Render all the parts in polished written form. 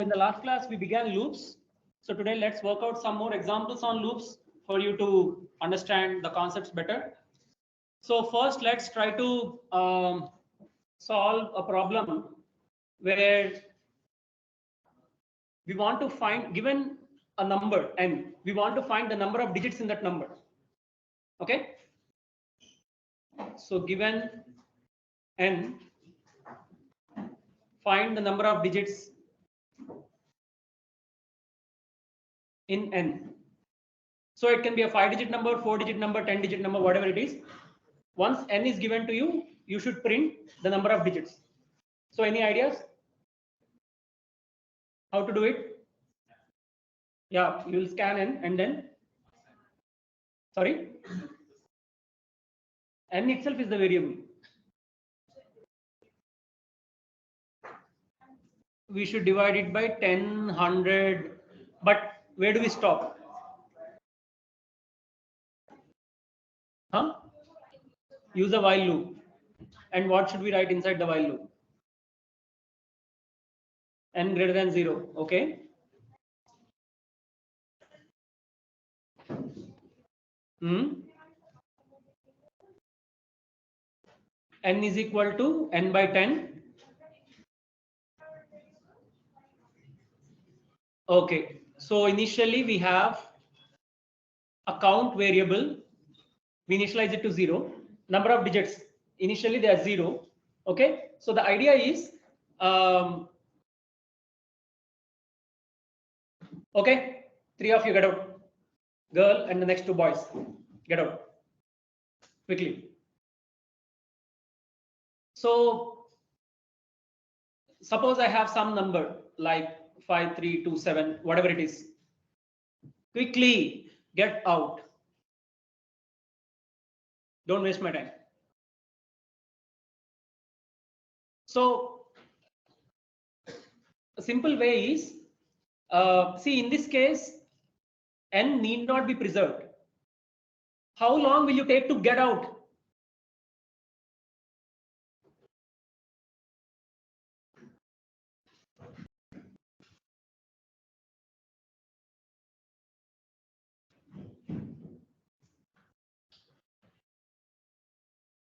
in the last class, we began loops. So today, let's work out some more examples on loops for you to understand the concepts better. So first, let's try to solve a problem where we want to find, given a number n, we want to find the number of digits in that number. Okay. So given n, find the number of digits in n. So it can be a 5-digit number, 4-digit number, 10-digit number, whatever it is. Once n is given to you, you should print the number of digits. So any ideas how to do it? Yeah, you will scan n and then, sorry, n itself is the variable. We should divide it by 10, 100, but where do we stop? Huh? Use a while loop. And what should we write inside the while loop? N greater than 0. Okay. N is equal to n by 10. Okay. So initially we have a count variable. We initialize it to 0. Number of digits. Initially they are 0. Okay. So the idea is, okay, 3 of you get out. Girl and the next 2 boys, get out quickly. So suppose I have some number like 5327, whatever it is. Quickly get out. Don't waste my time. So a simple way is, see, in this case, n need not be preserved. How long will you take to get out?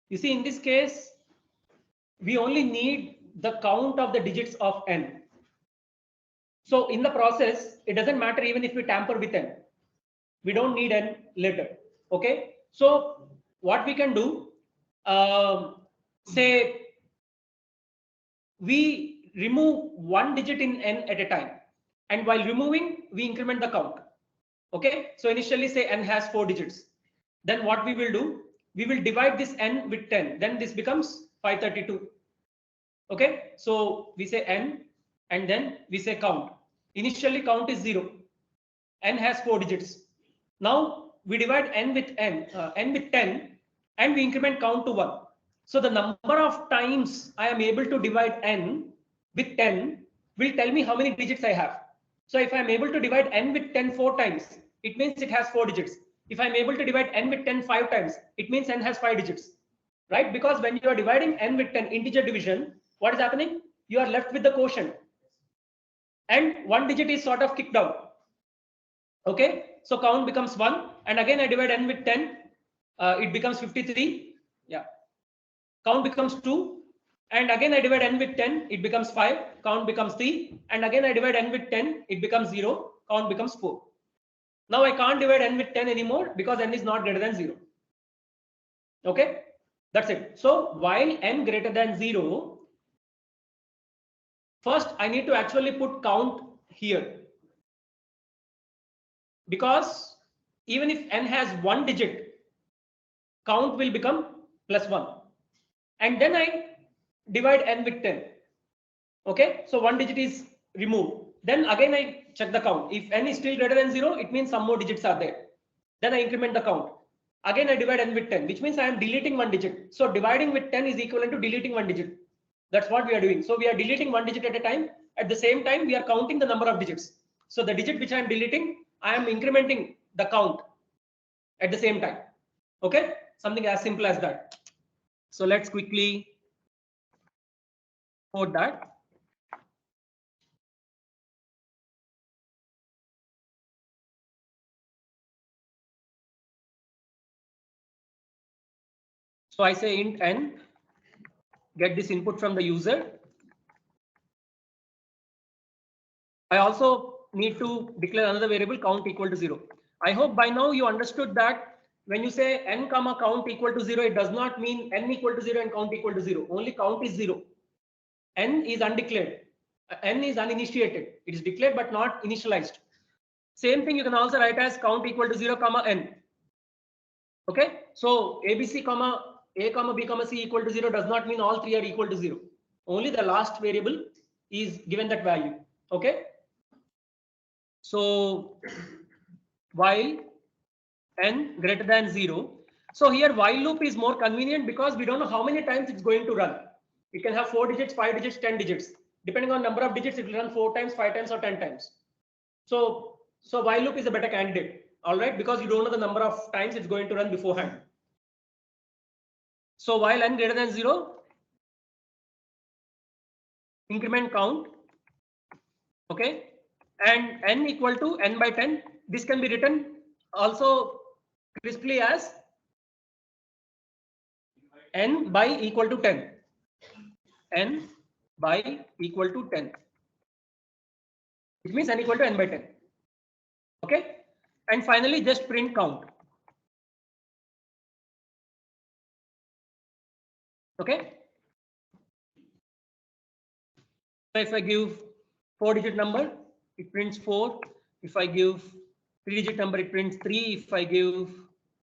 You see, in this case, we only need the count of the digits of n. So in the process, it doesn't matter even if we tamper with n. We don't need n later. Okay. So what we can do, say we remove 1 digit in n at a time, and while removing, we increment the count. Okay. So initially, say n has 4 digits. Then what we will do, we will divide this n with 10. Then this becomes 532. Okay. So we say n and then we say count. Initially count is 0. N has 4 digits. Now we divide n with n with 10, and we increment count to 1. So the number of times I am able to divide n with 10 will tell me how many digits I have. So if I am able to divide n with 10 4 times, it means it has 4 digits. If I am able to divide n with 10 5 times, it means n has 5 digits, right? Because when you are dividing n with 10 integer division, what is happening? You are left with the quotient, and 1 digit is sort of kicked out. Okay, so count becomes 1, and again I divide n with 10, it becomes 53. Yeah, count becomes 2, and again I divide n with 10, it becomes 5, count becomes 3, and again I divide n with 10, it becomes 0, count becomes 4. Now I can't divide n with 10 anymore because n is not greater than 0. Okay, that's it. So while n greater than 0, first I need to actually put count here, because even if n has 1 digit, count will become +1, and then I divide n with 10. Okay, so 1 digit is removed. Then again I check the count. If n is still greater than 0, it means some more digits are there. Then I increment the count. Again I divide n with 10, which means I am deleting 1 digit. So dividing with 10 is equivalent to deleting 1 digit. That's what we are doing. So we are deleting 1 digit at a time. At the same time, we are counting the number of digits. So the digit which I am deleting, I am incrementing the count at the same time. Okay, something as simple as that. So let's quickly code that. So I say int n, get this input from the user. I also need to declare another variable count equal to 0. I hope by now you understood that when you say n comma count equal to 0, it does not mean n equal to 0 and count equal to 0. Only count is 0. N is undeclared. N is uninitiated. It is declared but not initialized. Same thing you can also write as count equal to 0 comma n. Okay, so ABC comma A comma B comma C equal to 0 does not mean all three are equal to 0. Only the last variable is given that value. Okay, so while n greater than 0. So here while loop is more convenient because we don't know how many times it's going to run. It can have 4 digits, 5 digits, 10 digits. Depending on number of digits, it will run 4 times, 5 times, or 10 times. So while loop is a better candidate, all right, because you don't know the number of times it's going to run beforehand. So while n greater than 0, increment count, okay, and n equal to n by 10. This can be written also crisply as n by equal to 10. N by equal to 10. Which means n equal to n by 10. Okay, and finally just print count. Okay, so if I give 4-digit number, it prints 4. If I give 3-digit number, it prints 3. If I give,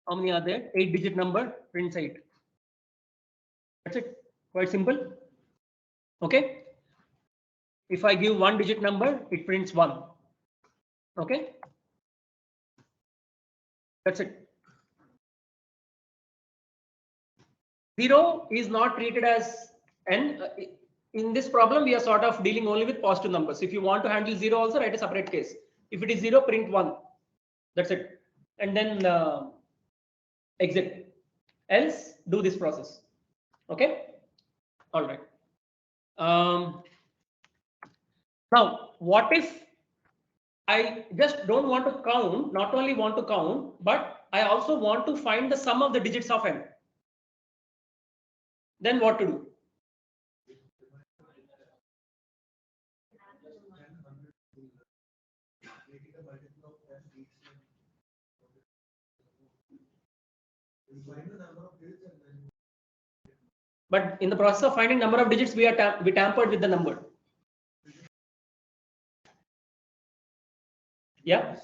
how many are there? 8-digit number, prints 8. That's it. Quite simple. Okay. If I give 1-digit number, it prints 1. Okay. That's it. 0 is not treated as n. In this problem, we are sort of dealing only with positive numbers. If you want to handle 0 also, write a separate case. If it is 0, print 1. That's it. And then exit. Else, do this process. Okay. All right. Now, what if I just don't want to count, not only want to count, but I also want to find the sum of the digits of n? Then what to do? But in the process of finding number of digits, we tampered with the number. Yeah.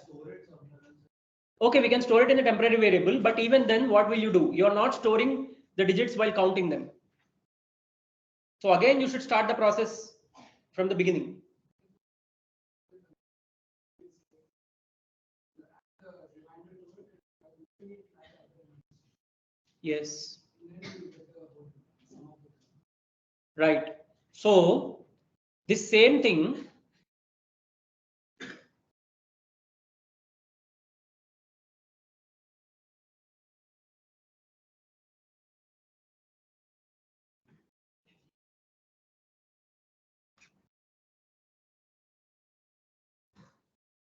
Okay, we can store it in a temporary variable, but even then, what will you do? You are not storing the digits while counting them. So again, you should start the process from the beginning. Yes. Right. So this same thing.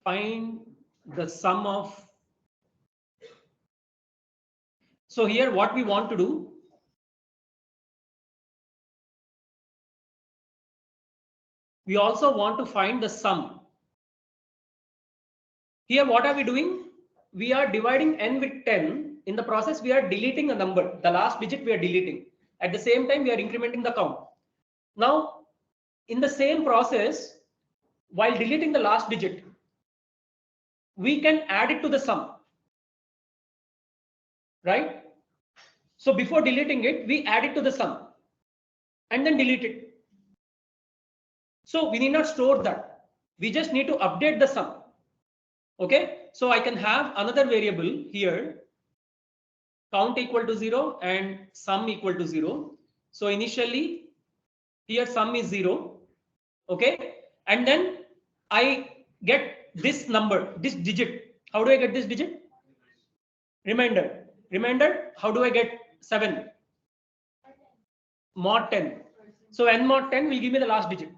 Find the sum of. So here what we want to do. We also want to find the sum. Here what are we doing? We are dividing n with 10. In the process, we are deleting a number. The last digit we are deleting. At the same time, we are incrementing the count. Now, in the same process, while deleting the last digit, we can add it to the sum. Right? So before deleting it, we add it to the sum and then delete it. So we need not store that. We just need to update the sum. Okay, so I can have another variable here, count equal to 0 and sum equal to 0. So initially here sum is 0. Okay, and then I get this number, this digit. How do I get this digit? Remainder. Remainder, how do I get 7? Mod 10. So n mod 10 will give me the last digit.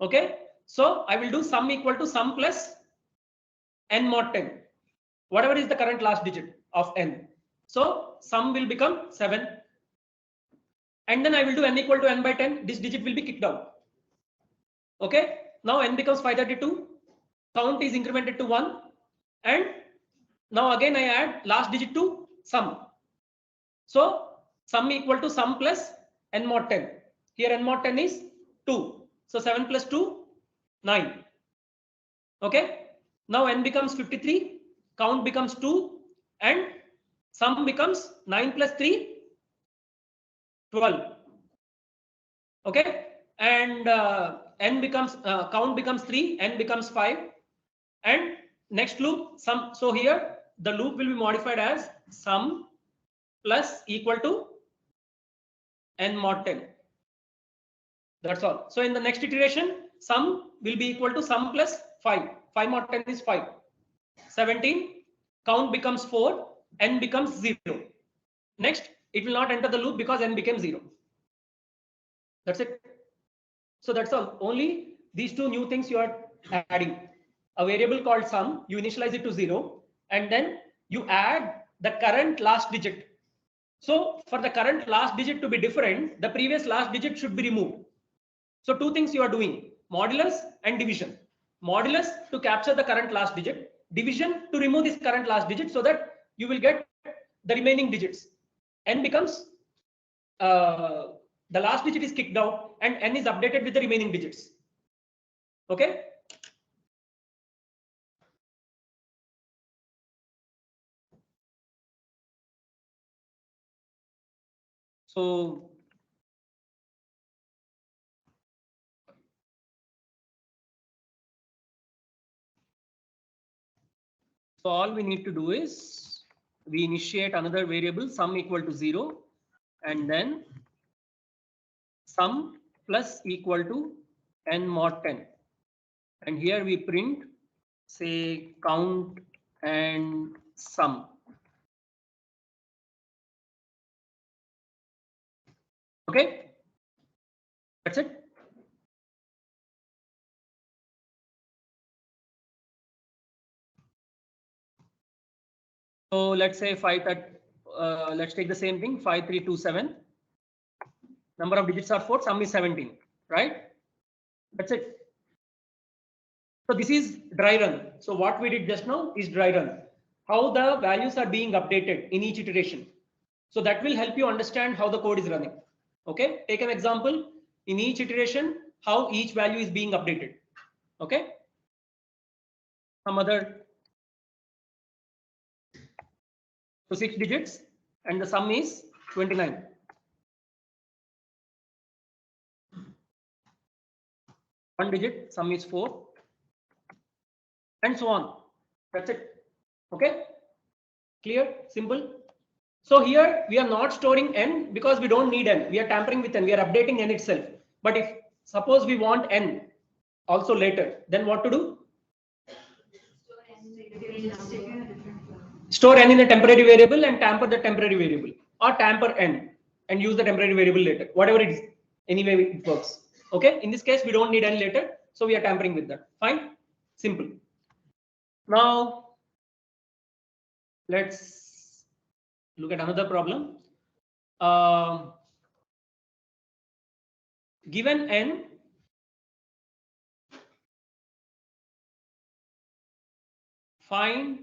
Okay, so I will do sum equal to sum plus n mod 10. Whatever is the current last digit of n. So sum will become 7. And then I will do n equal to n by 10. This digit will be kicked out. Okay. Now n becomes 532. Count is incremented to 1. And now again I add last digit to sum. So sum equal to sum plus n mod 10. Here n mod 10 is 2. So 7 plus 2, 9. Okay. Now n becomes 53. Count becomes 2. And sum becomes 9 plus 3, 12. Okay. And n becomes count becomes 3, n becomes 5. And next loop sum. So here the loop will be modified as sum plus equal to n mod 10. That's all. So in the next iteration, sum will be equal to sum plus 5. 5 mod 10 is 5. 17. Count becomes 4. N becomes 0. Next, it will not enter the loop because n became 0. That's it. So that's all. Only these two new things you are adding. A variable called sum, you initialize it to 0, and then you add the current last digit. So for the current last digit to be different, the previous last digit should be removed. So two things you are doing, modulus and division. Modulus to capture the current last digit, division to remove this current last digit so that you will get the remaining digits. N becomes, the last digit is kicked out and n is updated with the remaining digits. Okay. So all we need to do is we initiate another variable sum equal to 0, and then sum plus equal to n mod 10. And here we print, say, count and sum. Okay, that's it. So let's say let's take the same thing, 5327. Number of digits are 4, sum is 17, right? That's it. So this is dry run. So what we did just now is dry run. How the values are being updated in each iteration. So that will help you understand how the code is running. Okay, take an example in each iteration, how each value is being updated. Okay, some other. So 6 digits and the sum is 29. One digit, sum is 4, and so on. That's it. Okay, clear, simple. So here we are not storing n because we don't need n. We are tampering with n. We are updating n itself. But if suppose we want n also later, then what to do? Store n in a temporary variable and tamper the temporary variable, or tamper n and use the temporary variable later. Whatever it is, anyway it works. Okay. In this case, we don't need n later, so we are tampering with that. Fine, simple. Now let's look at another problem. Given n, find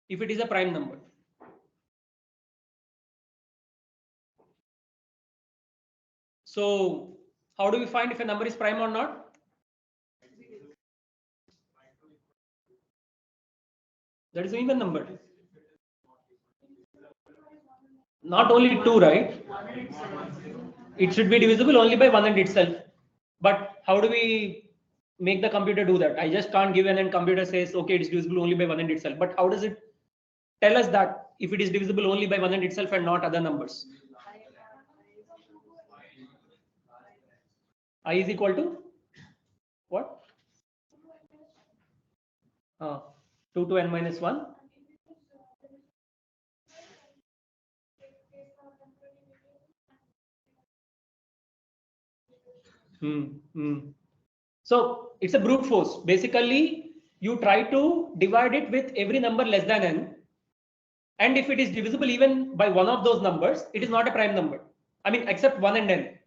if it is a prime number. So how do we find if a number is prime or not? That is an even number. Not only 2, right? It should be divisible only by 1 and itself. But how do we make the computer do that? I just can't give n and computer says, okay, it's divisible only by 1 and itself. But how does it tell us that if it is divisible only by 1 and itself and not other numbers? I is equal to what? 2 to n minus 1. So it's a brute force. Basically, you try to divide it with every number less than n. And if it is divisible even by one of those numbers, it is not a prime number. I mean, except 1 and n.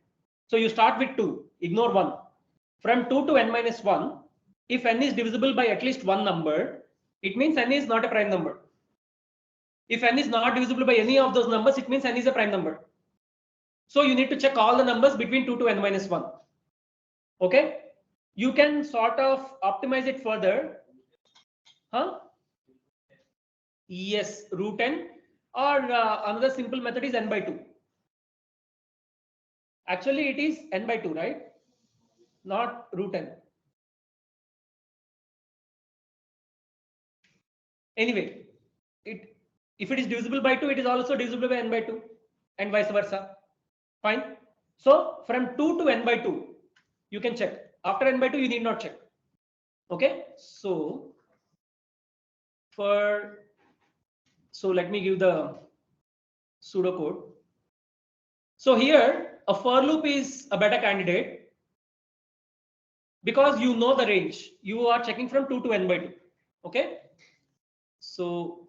So you start with 2, ignore 1. From 2 to n minus 1, if n is divisible by at least one number, it means n is not a prime number. If n is not divisible by any of those numbers, it means n is a prime number. So you need to check all the numbers between 2 to n minus 1. Okay? You can sort of optimize it further. Huh? Yes, root n, or another simple method is n by 2. Actually, it is n by 2, right? Not root n. Anyway, if it is divisible by 2, it is also divisible by n by 2, and vice versa. Fine. So from 2 to n by 2, you can check. After n by 2, you need not check. Okay. So let me give the pseudocode. So here a for loop is a better candidate because you know the range. You are checking from 2 to n by 2. Okay. So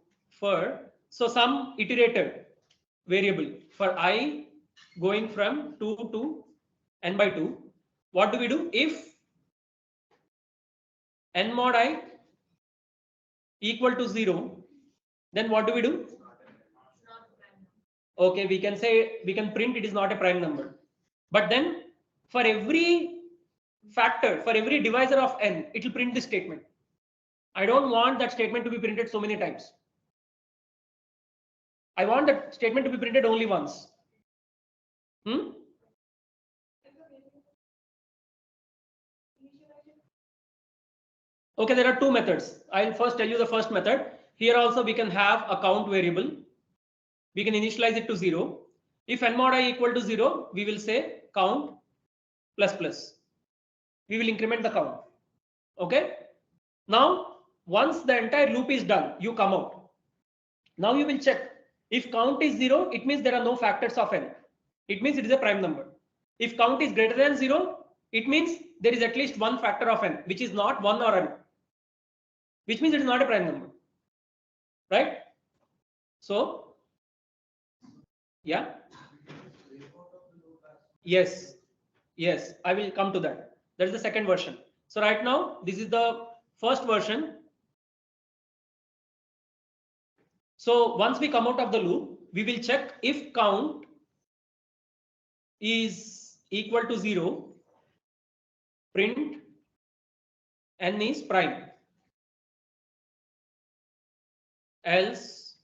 some iterator variable for I going from 2 to n by 2. What do we do? If n mod I equal to 0, then what do we do? Okay, we can print it is not a prime number. But then for every factor, for every divisor of n, it will print this statement. I don't want that statement to be printed so many times. I want that statement to be printed only once. Okay, there are two methods. I'll first tell you the first method. Here also we can have a count variable. We can initialize it to 0. If n mod I equal to 0, we will say count plus plus. We will increment the count. Okay. Now, once the entire loop is done, you come out. Now you will check. If count is 0, it means there are no factors of n. It means it is a prime number. If count is greater than 0, it means there is at least one factor of n, which is not 1 or n, which means it is not a prime number. Right? So, yeah. Yes, I will come to that. That is the second version. So right now, this is the first version. So once we come out of the loop, we will check if count is equal to 0, print n is prime, else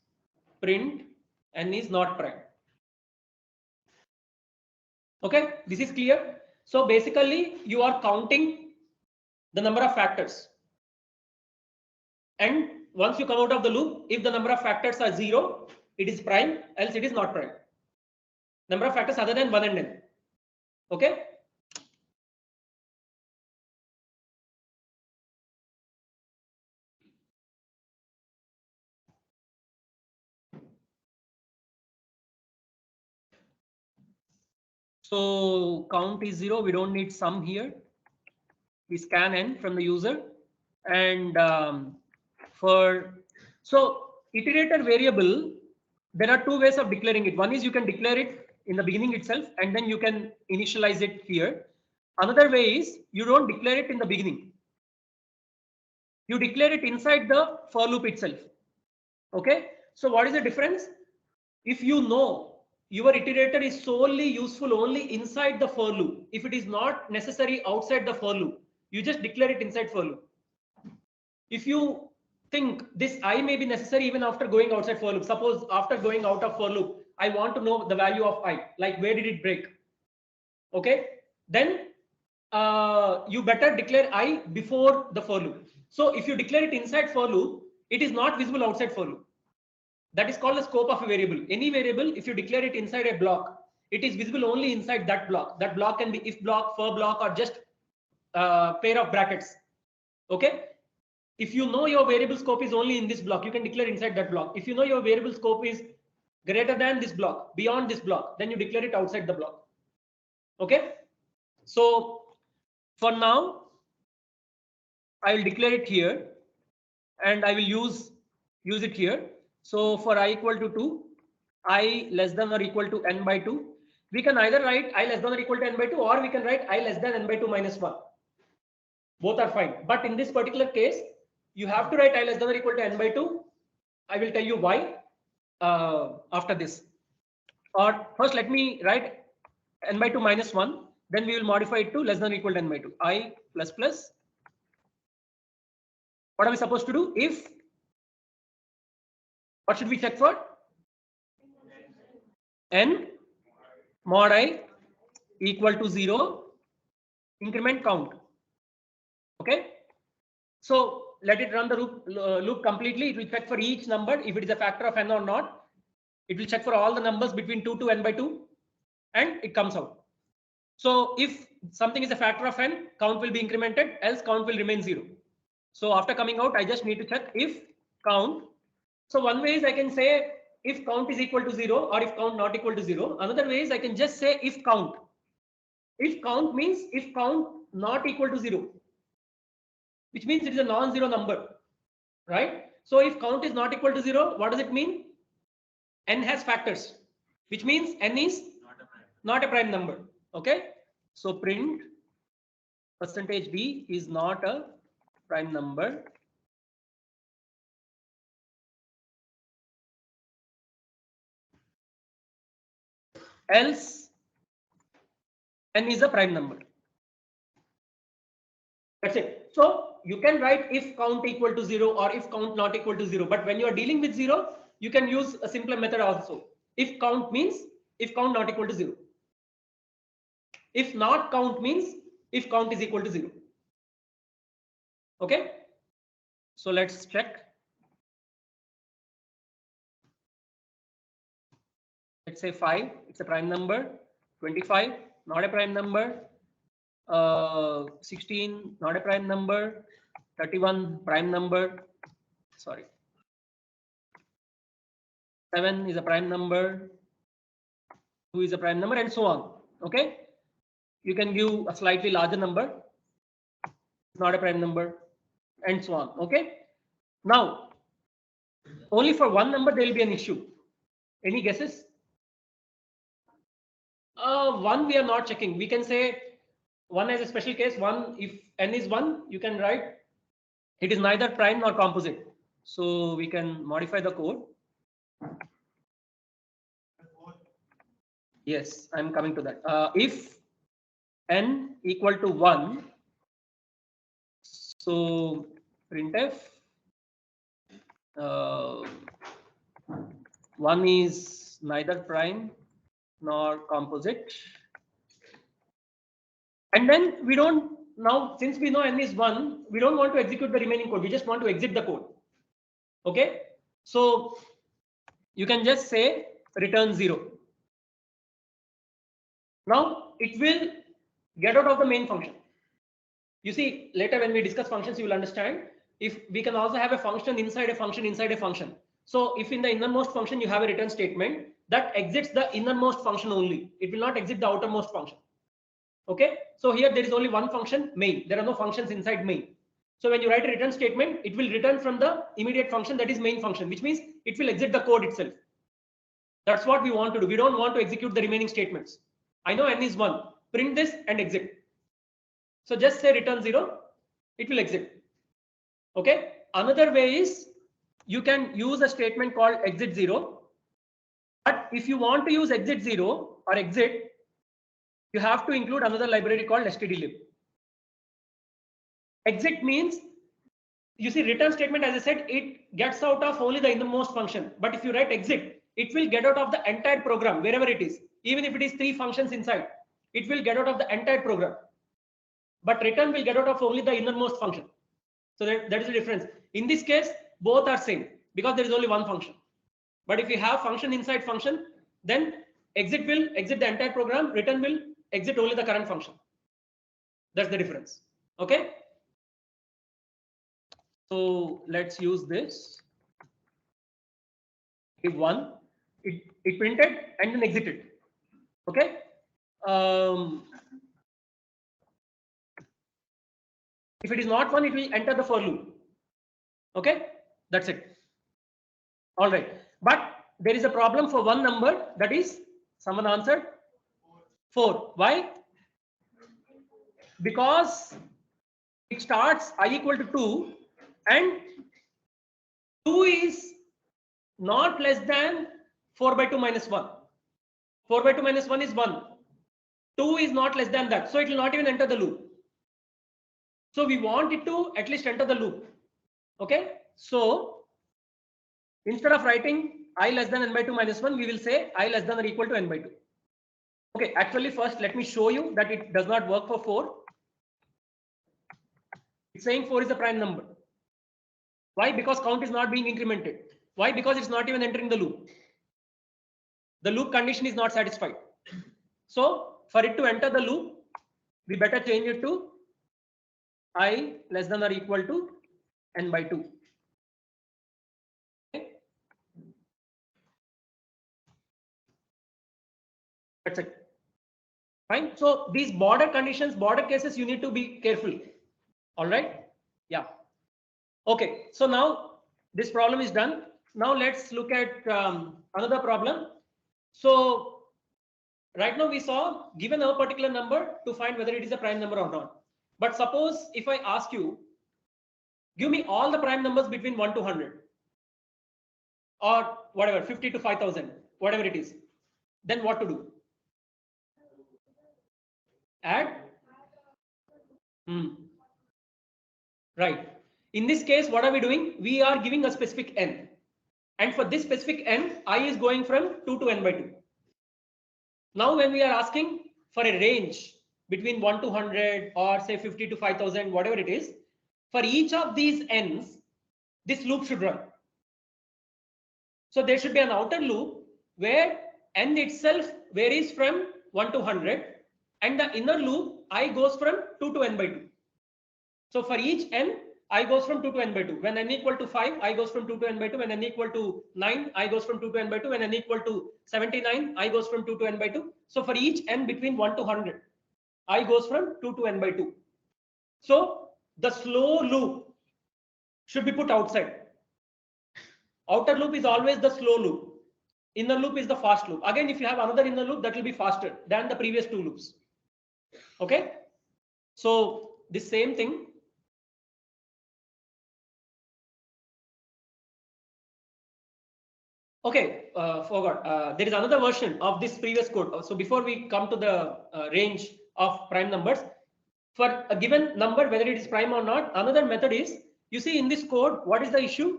print n is not prime. Okay, this is clear. So basically you are counting the number of factors, and once you come out of the loop, if the number of factors are 0, it is prime, else it is not prime. Number of factors other than 1 and n. Okay. So count is 0. We don't need sum here. We scan n from the user, and so iterator variable, there are two ways of declaring it. One is you can declare it in the beginning itself, and then you can initialize it here. Another way is you don't declare it in the beginning. You declare it inside the for loop itself. Okay. So what is the difference? If you know your iterator is solely useful only inside the for loop, if it is not necessary outside the for loop, you just declare it inside for loop. If you think this I may be necessary even after going outside for loop, suppose after going out of for loop, I want to know the value of I, like where did it break? Okay, then you better declare I before the for loop. So if you declare it inside for loop, it is not visible outside for loop. That is called the scope of a variable. Any variable, if you declare it inside a block, it is visible only inside that block. That block can be if block, for block, or just pair of brackets. Okay. If you know your variable scope is only in this block, you can declare inside that block. If you know your variable scope is greater than this block, beyond this block, then you declare it outside the block. Okay. So for now, I will declare it here, and I will use it here. So for I equal to 2, I less than or equal to n by 2, we can either write I less than or equal to n by 2, or we can write I less than n by 2 minus 1. Both are fine. But in this particular case, you have to write I less than or equal to n by 2. I will tell you why after this. Or first, let me write n by 2 minus 1. Then we will modify it to less than or equal to n by 2. I plus plus. What are we supposed to do? If, what should we check for? N mod I equal to 0, increment count. Okay. So let it run the loop completely. It will check for each number if it is a factor of n or not. It will check for all the numbers between 2 to n by 2, and it comes out. So if something is a factor of n, count will be incremented, else count will remain 0. So after coming out, I just need to check if count. So one way is I can say if count is equal to 0 or if count not equal to 0. Another way is I can just say if count. If count means if count not equal to 0, which means it is a non-zero number, right? So if count is not equal to 0, what does it mean? N has factors, which means n is not a prime number. Okay. So print percentage %d is not a prime number. Else n is a prime number. That's it. So you can write if count equal to 0 or if count not equal to 0. But when you are dealing with 0, you can use a simpler method also. If count means if count not equal to 0. If not count means if count is equal to 0. Okay. So let's check. Let's say 5, it's a prime number. 25, not a prime number. 16, not a prime number. 31, prime number. Sorry. 7 is a prime number. 2 is a prime number, and so on. Okay. You can give a slightly larger number, not a prime number, and so on. Okay. Now, only for one number there will be an issue. Any guesses? One we are not checking. We can say one as a special case. One, if n is 1, you can write it is neither prime nor composite. So we can modify the code. Yes, I'm coming to that. If n equal to 1, so printf 1 is neither prime nor composite. And then we don't, now since we know n is 1, we don't want to execute the remaining code. We just want to exit the code. Okay. So you can just say return 0. Now it will get out of the main function. You see, later when we discuss functions, you will understand if we can also have a function inside a function inside a function. So if in the innermost function you have a return statement that exits the innermost function only, it will not exit the outermost function. Okay. So here there is only one function, main. There are no functions inside main. So when you write a return statement, it will return from the immediate function, that is main function, which means it will exit the code itself. That's what we want to do. We don't want to execute the remaining statements. I know n is 1. Print this and exit. So just say return 0. It will exit. Okay. Another way is you can use a statement called exit 0. But if you want to use exit 0 or exit, you have to include another library called stdlib. Exit means, you see, return statement, as I said, it gets out of only the innermost function. But if you write exit, it will get out of the entire program, wherever it is. Even if it is 3 functions inside, it will get out of the entire program. But return will get out of only the innermost function. So that is the difference. In this case, both are same because there is only one function. But if you have function inside function, then exit will exit the entire program, return will exit only the current function. That's the difference. Okay. So let's use this. If 1, it printed and then exited. Okay. If it is not 1, it will enter the for loop. Okay, that's it. All right. But there is a problem for one number, that is, someone answered 4. Why? Because it starts I equal to 2 and 2 is not less than 4 by 2 minus 1. 4 by 2 minus 1 is 1. 2 is not less than that. So it will not even enter the loop. So we want it to at least enter the loop. Okay. So instead of writing I less than n by 2 minus 1, we will say I less than or equal to n by 2. Okay. Actually, first let me show you that it does not work for 4. It's saying 4 is a prime number. Why? Because count is not being incremented. Why? Because it's not even entering the loop. The loop condition is not satisfied. So for it to enter the loop, we better change it to I less than or equal to n by 2. Okay. That's it. Fine. So these border conditions, border cases, you need to be careful. All right. Yeah. Okay. So now this problem is done. Now let's look at another problem. So right now we saw given a particular number to find whether it is a prime number or not. But suppose if I ask you, give me all the prime numbers between 1 to 100 or whatever, 50 to 5000, whatever it is, then what to do? Add? Right. In this case, what are we doing? We are giving a specific n. And for this specific n, I is going from 2 to n by 2. Now, when we are asking for a range between 1 to 100 or say 50 to 5000, whatever it is, for each of these n's, this loop should run. So there should be an outer loop where n itself varies from 1 to 100 and the inner loop I goes from 2 to n by 2. So for each n, I goes from 2 to n by 2. When n equal to 5, I goes from 2 to n by 2. When n equal to 9, I goes from 2 to n by 2. When n equal to 79, I goes from 2 to n by 2. So for each n between 1 to 100, I goes from 2 to n by 2. So the slow loop should be put outside. Outer loop is always the slow loop. Inner loop is the fast loop. Again, if you have another inner loop, that will be faster than the previous two loops. Okay. So the same thing. Okay, forgot. There is another version of this previous code. So before we come to the range of prime numbers, for a given number, whether it is prime or not, another method is, you see in this code, what is the issue?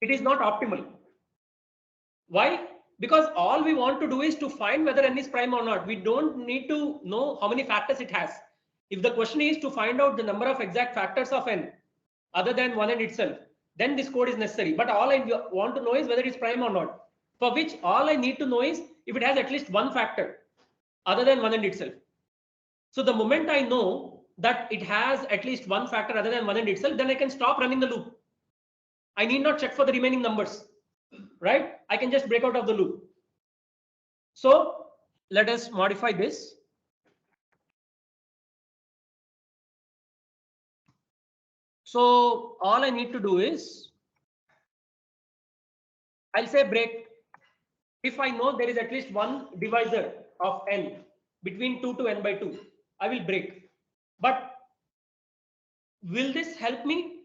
It is not optimal. Why? Because all we want to do is to find whether n is prime or not. We don't need to know how many factors it has. If the question is to find out the number of exact factors of n other than 1 n itself, then this code is necessary. But all I want to know is whether it's prime or not. For which all I need to know is if it has at least one factor other than 1 n itself. So the moment I know that it has at least one factor other than 1 n itself, then I can stop running the loop. I need not check for the remaining numbers, right? I can just break out of the loop. So let us modify this. So all I need to do is, I'll say break. If I know there is at least one divisor of n between 2 to n by 2, I will break. But will this help me?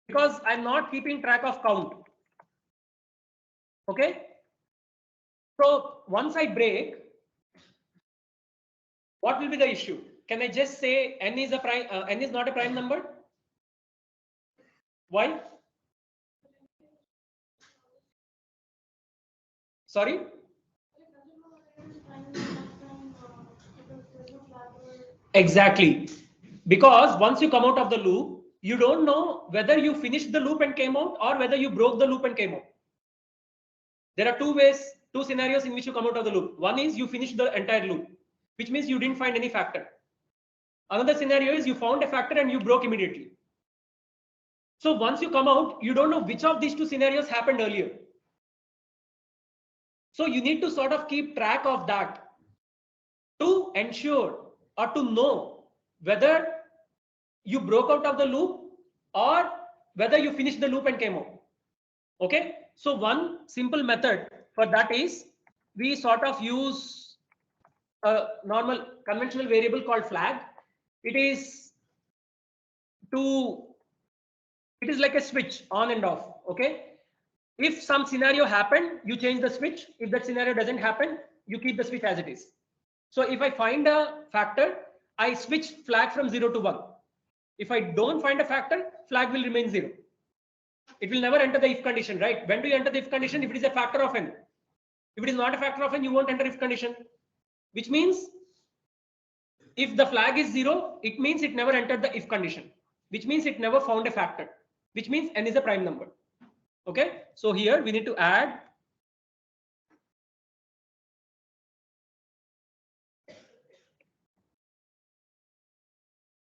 Because I'm not keeping track of count. Okay. So once I break, what will be the issue? Can I just say n is a prime? N is not a prime number. Why? Sorry. Exactly. Because once you come out of the loop, you don't know whether you finished the loop and came out or whether you broke the loop and came out. There are two ways, two scenarios in which you come out of the loop. One is you finish the entire loop, which means you didn't find any factor. Another scenario is you found a factor and you broke immediately. So once you come out, you don't know which of these two scenarios happened earlier. So you need to sort of keep track of that to ensure or to know whether you broke out of the loop or whether you finish the loop and came out. Okay, so one simple method for that is we sort of use a normal conventional variable called flag. It is like a switch on and off. Okay, if some scenario happened, you change the switch. If that scenario doesn't happen, you keep the switch as it is. So if I find a factor, I switch flag from 0 to 1. If I don't find a factor, flag will remain 0. It will never enter the if condition, right? When do you enter the if condition? If it is a factor of n. If it is not a factor of n, you won't enter if condition, which means if the flag is 0, it means it never entered the if condition, which means it never found a factor, which means n is a prime number. Okay, so here we need to add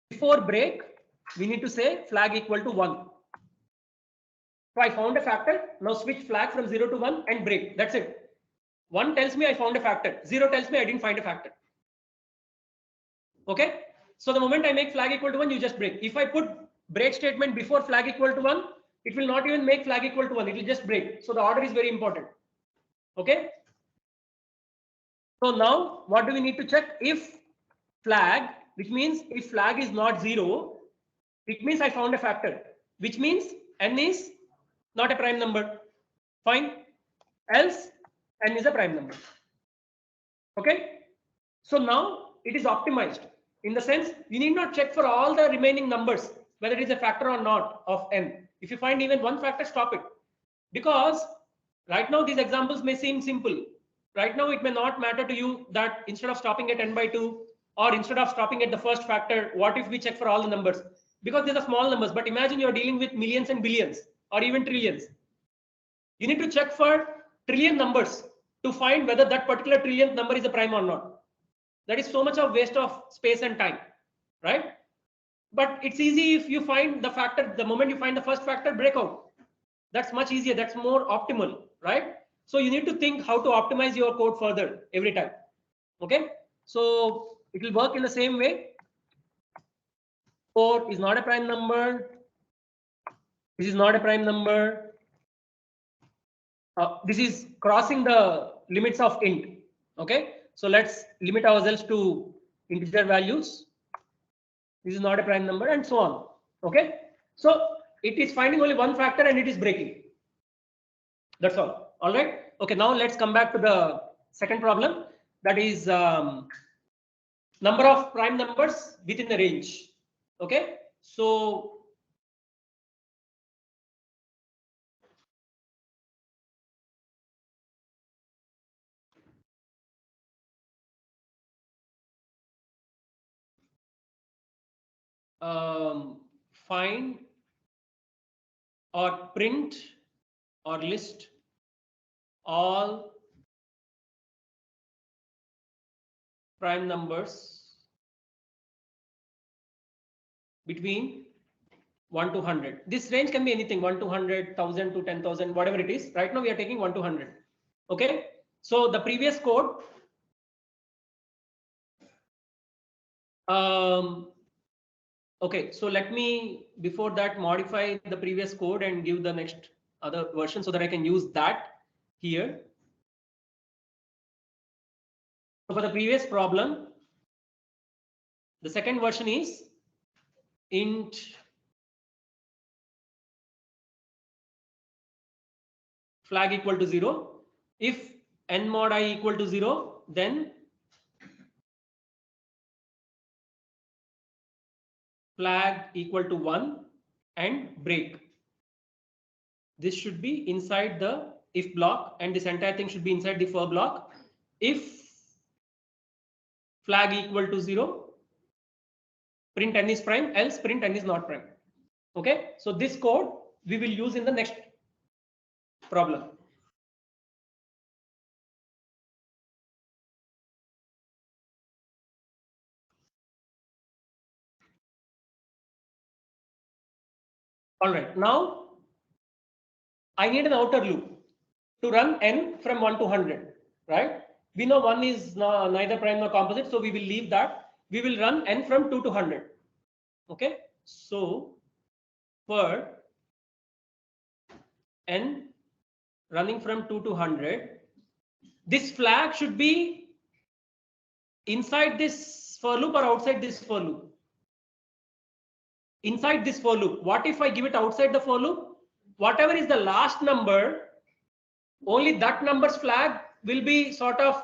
before break, we need to say flag equal to 1. So I found a factor. Now switch flag from 0 to 1 and break. That's it. 1 tells me I found a factor. 0 tells me I didn't find a factor. Okay. So the moment I make flag equal to 1, you just break. If I put break statement before flag equal to 1, it will not even make flag equal to 1. It will just break. So the order is very important. Okay. So now what do we need to check? If flag, which means if flag is not 0, it means I found a factor, which means n is not a prime number. Fine. Else n is a prime number. Okay. So now it is optimized in the sense you need not check for all the remaining numbers whether it is a factor or not of n. If you find even one factor, stop it, because right now these examples may seem simple. Right now it may not matter to you that instead of stopping at n by 2 or instead of stopping at the first factor, what if we check for all the numbers, because these are small numbers. But imagine you're dealing with millions and billions or even trillions. You need to check for trillion numbers to find whether that particular trillionth number is a prime or not. That is so much of waste of space and time, right? But it's easy if you find the factor, the moment you find the first factor, break out. That's much easier. That's more optimal, right? So you need to think how to optimize your code further every time. Okay. So it will work in the same way. 4 is not a prime number. This is not a prime number. This is crossing the limits of int. Okay. So let's limit ourselves to integer values. This is not a prime number and so on. Okay. So it is finding only one factor and it is breaking. That's all. All right. Okay. Now let's come back to the second problem. That is number of prime numbers within the range. Okay. So find or print or list all prime numbers between 1 to 100. This range can be anything, 1 to 100, 1000 to 10,000, whatever it is. Right now we are taking 1 to 100. Okay. So the previous code, okay, so let me before that modify the previous code and give the next other version so that I can use that here. So for the previous problem, the second version is int flag equal to 0. If n mod I equal to 0, then flag equal to 1 and break. This should be inside the if block and this entire thing should be inside the for block. If flag equal to 0, print n is prime, else print n is not prime. Okay, so this code we will use in the next problem. All right, now I need an outer loop to run n from 1 to 100, right? We know 1 is neither prime nor composite, so we will leave that. We will run n from 2 to 100. Okay, so for n running from 2 to 100. This flag should be inside this for loop or outside this for loop? Inside this for loop. What if I give it outside the for loop? Whatever is the last number, only that number's flag will be sort of,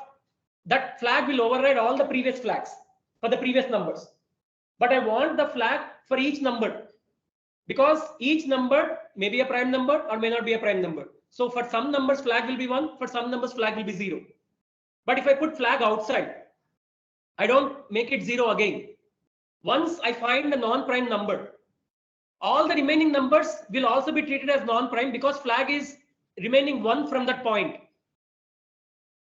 that flag will override all the previous flags for the previous numbers. But I want the flag for each number, because each number may be a prime number or may not be a prime number. So for some numbers flag will be 1, for some numbers flag will be 0. But if I put flag outside, I don't make it 0 again. Once I find a non-prime number, all the remaining numbers will also be treated as non-prime because flag is remaining 1 from that point.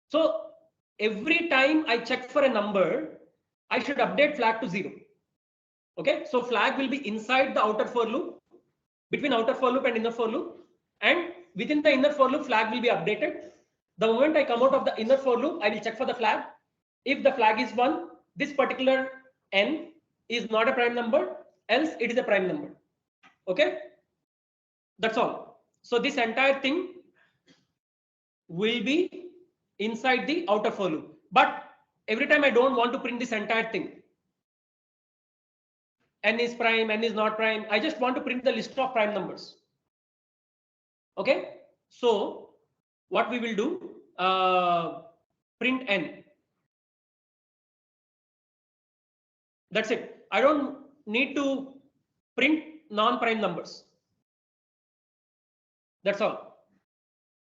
So every time I check for a number, I should update flag to 0. Okay, so flag will be inside the outer for loop, between outer for loop and inner for loop, and within the inner for loop flag will be updated. The moment I come out of the inner for loop, I will check for the flag. If the flag is 1, this particular n is not a prime number, else it is a prime number. Okay, that's all. So this entire thing will be inside the outer for loop. But every time I don't want to print this entire thing, n is prime, n is not prime, I just want to print the list of prime numbers. Okay, so what we will do, print n. That's it. I don't need to print non-prime numbers. That's all.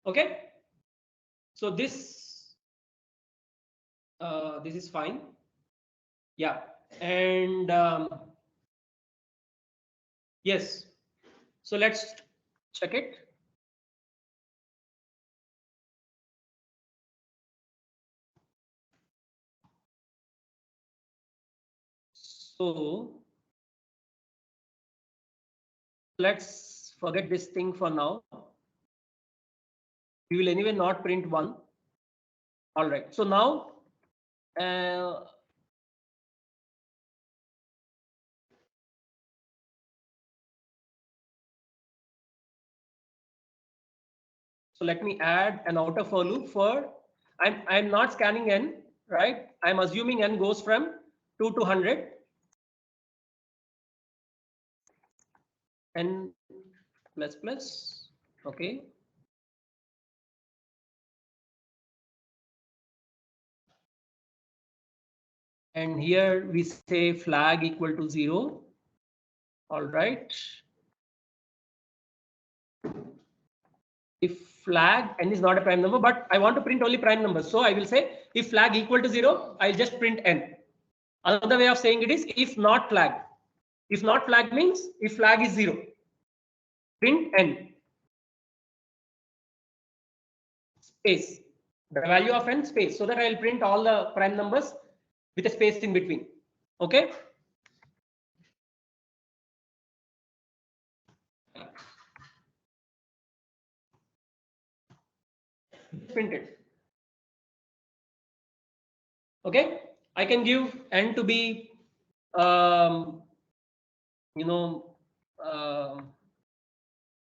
Okay, so this is fine. Yeah, and yes, so let's check it. So let's forget this thing for now. We will anyway not print 1. All right, so now so let me add an outer for loop for, I'm not scanning n, right? I'm assuming n goes from 2 to 100. N plus plus, okay. And here we say flag equal to 0. All right. If flag n is not a prime number, but I want to print only prime numbers, so I will say if flag equal to 0, I'll just print n. Another way of saying it is if not flag. If not flag means if flag is 0, print n. Space, the value of n space, so that I'll print all the prime numbers with a space in between. Okay. Print it. Okay, I can give n to be you know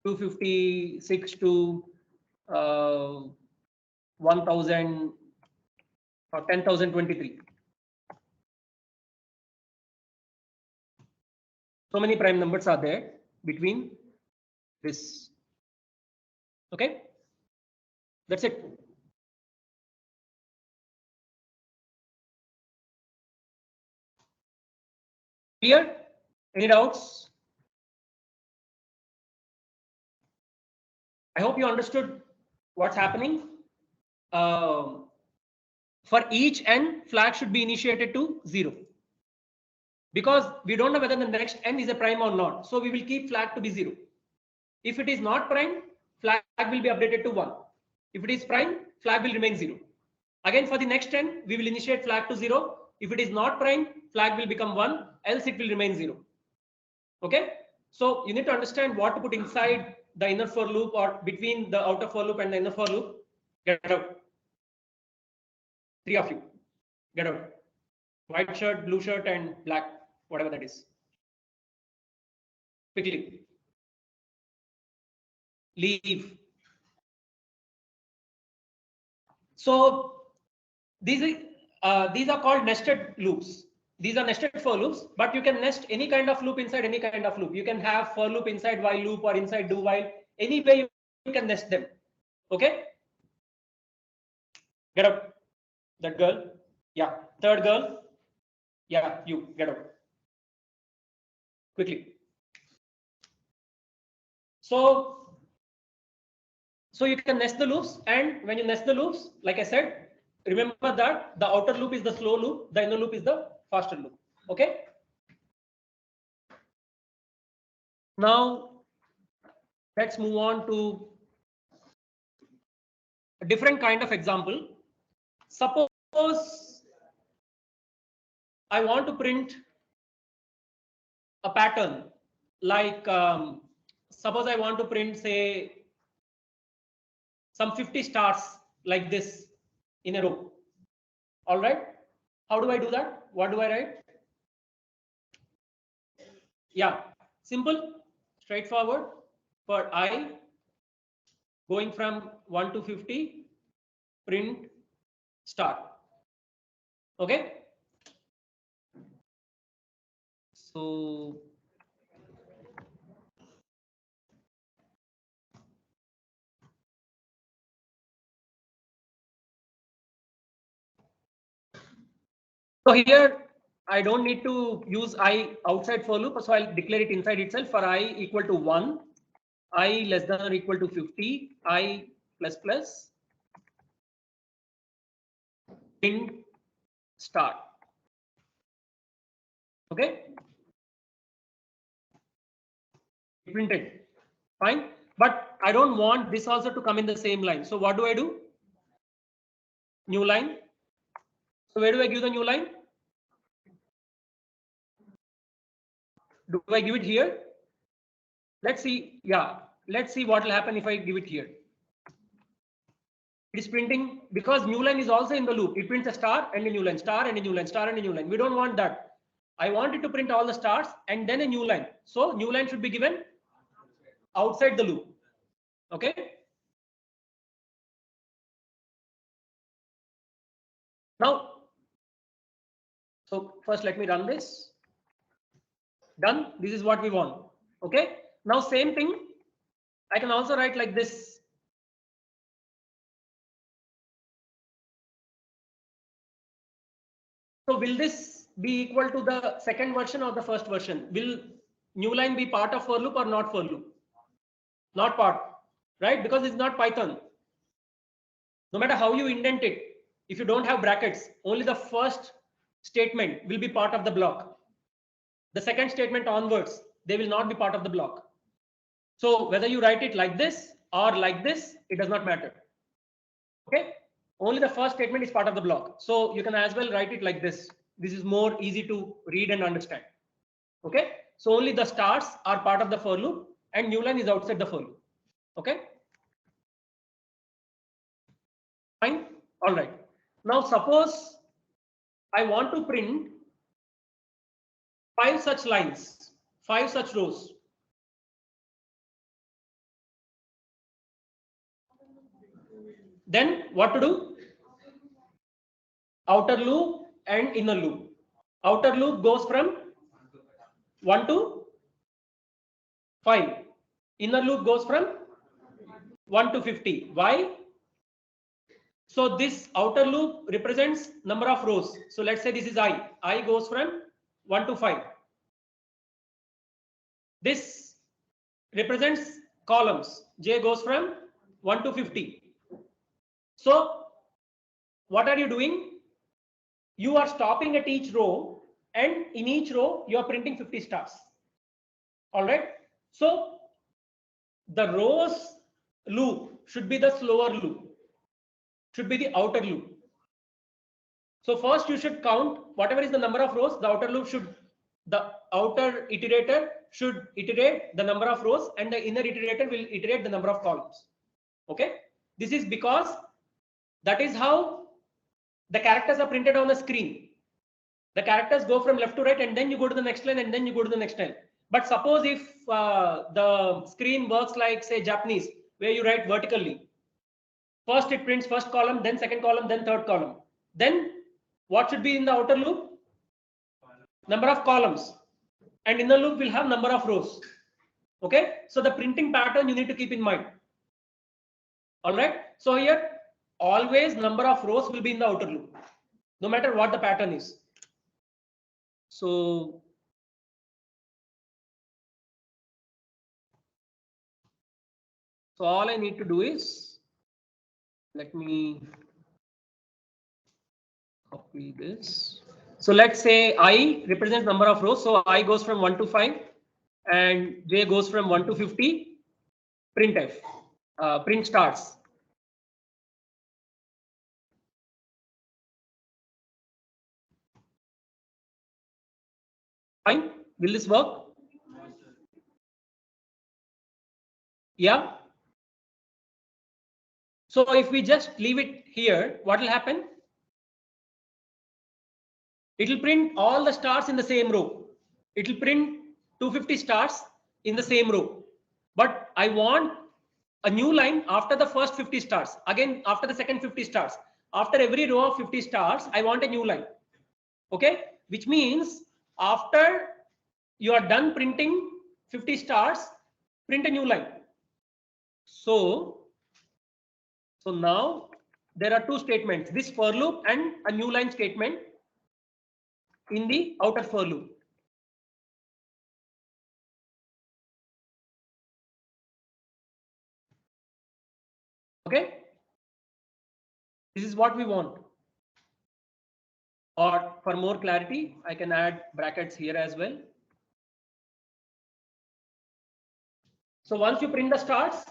256 to 1000 or 10,023. So many prime numbers are there between this. Okay, that's it. Clear? Any doubts? I hope you understood what's happening. For each n, flag should be initiated to 0. Because we don't know whether the next n is a prime or not. So we will keep flag to be 0. If it is not prime, flag will be updated to 1. If it is prime, flag will remain 0. Again, for the next n, we will initiate flag to 0. If it is not prime, flag will become 1, else it will remain 0. Okay, so you need to understand what to put inside the inner for loop or between the outer for loop and the inner for loop. Get out. 3 of you. Get out. White shirt, blue shirt, and black, whatever that is. Quickly. Leave. So these are called nested loops. These are nested for loops, but you can nest any kind of loop inside any kind of loop. You can have for loop inside while loop or inside do while. Any way you can nest them. Okay. Get out. That girl. Yeah. Third girl. Yeah. You get out. Quickly. So you can nest the loops, and when you nest the loops, like I said, remember that the outer loop is the slow loop, the inner loop is the faster loop. Okay. Now let's move on to a different kind of example. Suppose I want to print a pattern like suppose I want to print, say, some 50 stars like this in a row. All right. How do I do that? What do I write? Yeah, simple, straightforward. For I going from 1 to 50, print start. Okay. So here I don't need to use I outside for loop, so I'll declare it inside itself. For I equal to 1, I less than or equal to 50, I plus plus print start. Okay. Printed. Fine. But I don't want this also to come in the same line. So what do I do? New line. So where do I give the new line? Do I give it here? Let's see. Yeah. Let's see what will happen if I give it here. It is printing because new line is also in the loop. It prints a star and a new line, star and a new line, star and a new line. We don't want that. I want it to print all the stars and then a new line. So new line should be given outside the loop. Okay. Now, so first let me run this. Done. This is what we want. Okay. Now same thing. I can also write like this. So will this be equal to the second version or the first version? Will new line be part of for loop or not for loop? Not part, right? Because it's not Python. No matter how you indent it, if you don't have brackets, only the first statement will be part of the block. The second statement onwards, they will not be part of the block. So whether you write it like this or like this, it does not matter. Okay. Only the first statement is part of the block. So you can as well write it like this. This is more easy to read and understand. Okay. So only the stars are part of the for loop and new line is outside the for loop. Okay. Fine. All right. Now suppose I want to print 5 such lines, 5 such rows. Then what to do? Outer loop and inner loop. Outer loop goes from 1 to 5. Inner loop goes from 1 to 50. Why? So this outer loop represents number of rows. So let's say this is I. I goes from 1 to 5. This represents columns. J goes from 1 to 50. So what are you doing? You are stopping at each row, and in each row you are printing 50 stars. All right. So the rows loop should be the slower loop, should be the outer loop. So first you should count whatever is the number of rows. The outer loop should, the outer iterator should iterate the number of rows, and the inner iterator will iterate the number of columns. Okay. This is because that is how the characters are printed on the screen. The characters go from left to right, and then you go to the next line, and then you go to the next line. But suppose if the screen works like, say, Japanese, where you write vertically, First it prints first column, then second column, then third column. Then what should be in the outer loop? Number of columns. And inner loop will have number of rows. Okay, so the printing pattern you need to keep in mind. All right, so here always number of rows will be in the outer loop, no matter what the pattern is. So all I need to do is, let me copy this. So let's say I represents number of rows. So I goes from 1 to 5 and J goes from 1 to 50. Printf, print starts. Fine, will this work? Yeah. So if we just leave it here, what will happen? It will print all the stars in the same row. It will print 250 stars in the same row. But I want a new line after the first 50 stars. Again, after the second 50 stars. After every row of 50 stars, I want a new line. Okay, which means after you are done printing 50 stars, print a new line. So now there are two statements, this for loop and a new line statement in the outer for loop. Okay, this is what we want. Or for more clarity, I can add brackets here as well. So once you print the stars,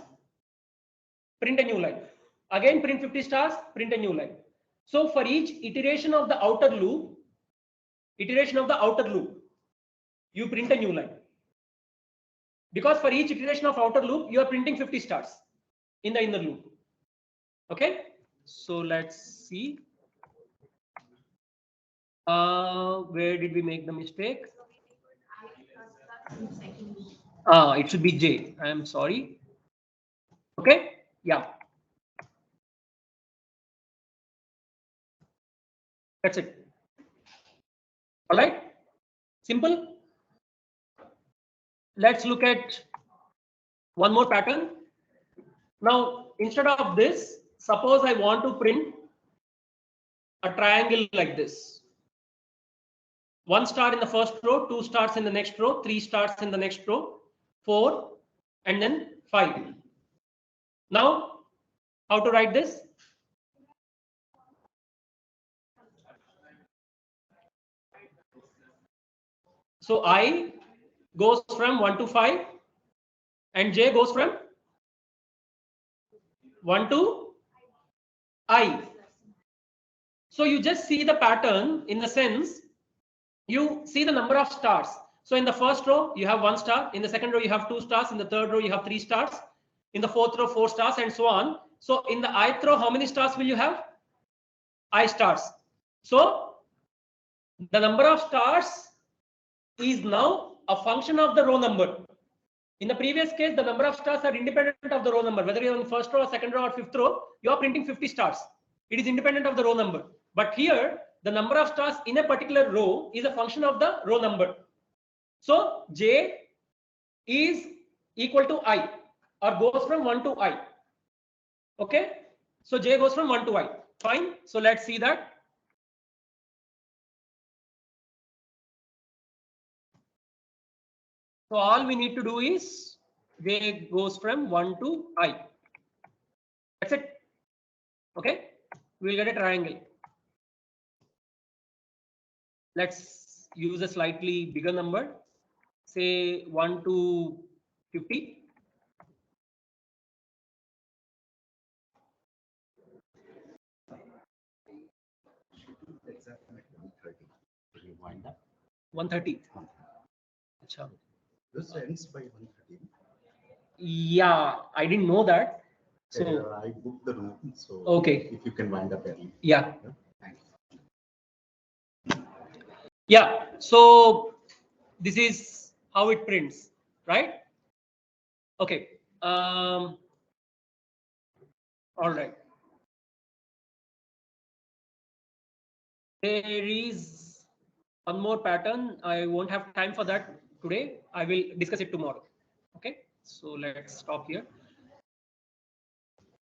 print a new line. Again, print 50 stars, print a new line. So for each iteration of the outer loop, you print a new line. Because for each iteration of outer loop, you are printing 50 stars in the inner loop. Okay, so let's see. Where did we make the mistake? It should be J. I am sorry. Okay, yeah. That's it. All right, simple. Let's look at one more pattern. Now, instead of this, suppose I want to print a triangle like this. 1 star in the first row, 2 stars in the next row, 3 stars in the next row, 4, and then 5. Now, how to write this? So I goes from 1 to 5 and J goes from 1 to I. So you just see the pattern in the sense you see the number of stars. So in the first row you have 1 star, in the second row you have 2 stars, in the third row you have 3 stars, in the fourth row 4 stars, and so on. So in the ith row, how many stars will you have? I stars. So the number of stars is now a function of the row number. In the previous case, the number of stars are independent of the row number. Whether you're in first row or second row or fifth row, you are printing 50 stars. It is independent of the row number. But here, the number of stars in a particular row is a function of the row number. So J is equal to I, or goes from 1 to I. Okay, so J goes from 1 to I. Fine. So let's see that. So all we need to do is J goes from 1 to I. That's it. Okay, we'll get a triangle. Let's use a slightly bigger number, say 1 to 50. Wind up 130. Achha. This ends by 1:30. Yeah, I didn't know that. So I booked the room, so okay, if you can wind up early. yeah. Thanks. Yeah, so this is how it prints, right? Okay. All right. is one more pattern. I won't have time for that today. I will discuss it tomorrow. Okay, so let's stop here.